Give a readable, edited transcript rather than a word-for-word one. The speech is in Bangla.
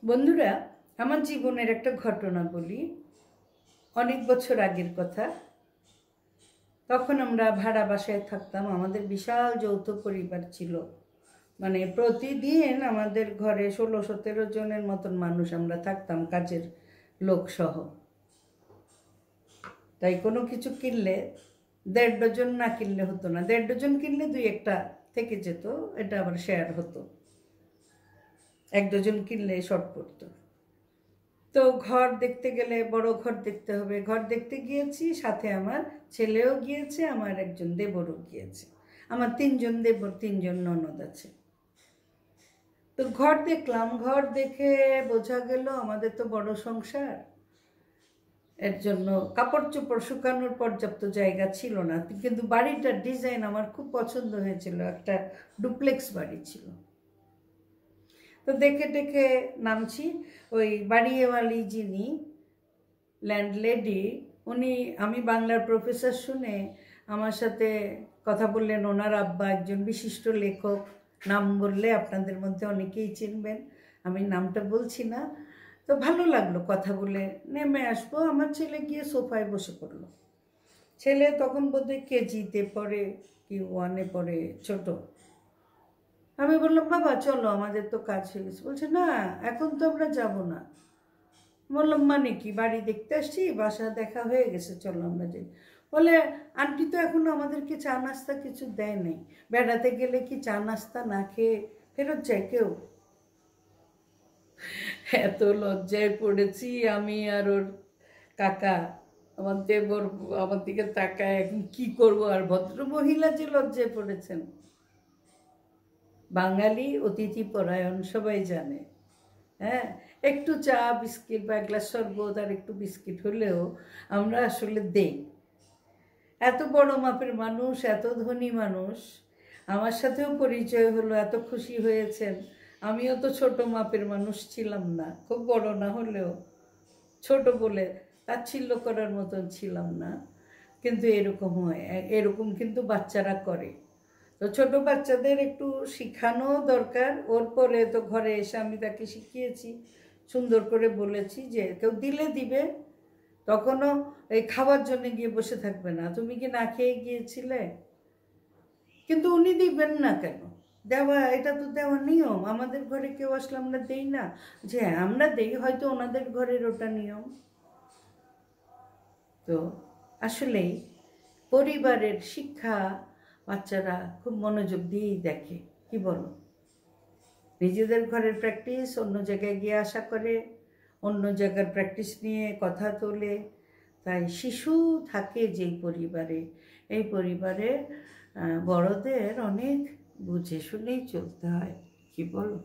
বন্ধুরা, আমার জীবনের একটা ঘটনা বলি। অনেক বছর আগের কথা। তখন আমরা ভাড়া বাসায় থাকতাম। আমাদের বিশাল যৌথ পরিবার ছিল। মানে প্রতিদিন আমাদের ঘরে 16-17 জনের মতন মানুষ আমরা থাকতাম, কাজের লোক সহ। তাই কোনো কিছু কিনলে 1.5 ডজন না কিনলে হতো না। 1.5 ডজন কিনলে 2-1টা থেকে যেত, এটা আবার শেয়ার হতো। 1 ডজন কিনলে শর্ট পড়তো। তো ঘর দেখতে গেলে বড় ঘর দেখতে হবে। ঘর দেখতে গিয়েছি, সাথে আমার ছেলেও গিয়েছে, আমার একজন দেবরও গিয়েছে। আমার 3 জন দেবর, 3 জন ননদ আছে। তো ঘর দেখলাম। ঘর দেখে বোঝা গেল আমাদের তো বড় সংসার, এর জন্য কাপড় চোপড় শুকানোর পর্যাপ্ত জায়গা ছিল না। কিন্তু বাড়িটার ডিজাইন আমার খুব পছন্দ হয়েছিল। একটা ডুপ্লেক্স বাড়ি ছিল। তো দেখে দেখে নামছি। ওই বাড়িওয়ালি যিনি ল্যান্ডলেডি, উনি, আমি বাংলার প্রফেসর শুনে আমার সাথে কথা বললেন। ওনার আব্বা একজন বিশিষ্ট লেখক, নাম বললে আপনাদের মধ্যে অনেকেই চিনবেন, আমি নামটা বলছি না। তো ভালো লাগলো কথা বলে। নেমে আসবো, আমার ছেলে গিয়ে সোফায় বসে পড়লো। ছেলে তখন বোধহয় কেজিতে পড়ে কি 1-এ পড়ে, ছোট। আমি বললাম, বাবা চলো, আমাদের তো কাজ হয়ে গেছে। বলছে, না এখন তো আমরা যাব না। বললাম, মানে কি? বাড়ি দেখতে আসছি, বাসা দেখা হয়ে গেছে, চলো আমরা যাই। বলে, আন্টি তো এখনো আমাদেরকে চা নাস্তা কিছু দেয় নাই। বেড়াতে গেলে কি চা নাস্তা না খেয়ে ফেরত যায় কেউ? এত লজ্জায় পড়েছি আমি আর ওর কাকা। আমার দেবর আমার দিকে তাকায়, এখন কি করবো। আর ভদ্র মহিলা যে লজ্জায় পড়েছেন। বাঙালি অতিথি পরায়ণ, সবাই জানে। হ্যাঁ, একটু চা বিস্কিট বা এক গ্লাস শরবত আর একটু বিস্কিট হলেও আমরা আসলে দেই। এত বড় মাপের মানুষ, এত ধনী মানুষ, আমার সাথেও পরিচয় হলো, এত খুশি হয়েছেন। আমিও তো ছোট মাপের মানুষ ছিলাম না, খুব বড় না হলেও ছোট বলে তাচ্ছিল্য করার মতন ছিলাম না। কিন্তু এরকম হয়, এরকম কিন্তু বাচ্চারা করে। তো ছোট বাচ্চাদের একটু শিখানো দরকার। ওর পরে তো ঘরে এসে আমি তাকে শিখিয়েছি, সুন্দর করে বলেছি যে কেউ দিলে দিবে, তখনও এই খাওয়ার জন্য গিয়ে বসে থাকবে না। তুমি কি না খেয়ে গিয়েছিলে? কিন্তু উনি দিবেন না কেন? দেওয়া, এটা তো দেওয়া নিয়ম। আমাদের ঘরে কেউ আসলে আমরা দেই না? যে আমরা দেই, হয়তো ওনাদের ঘরের ওটা নিয়ম। তো আসলেই পরিবারের শিক্ষা বাচ্চারা খুব মনোযোগ দিয়েই দেখে। কি বলো? নিজেদের ঘরের প্র্যাকটিস অন্য জায়গায় গিয়ে আশা করে, অন্য জায়গার প্র্যাকটিস নিয়ে কথা তোলে। তাই শিশু থাকে যেই পরিবারে, এই পরিবারে বড়দের অনেক বুঝে শুনেই চলতে হয়। কি বলো?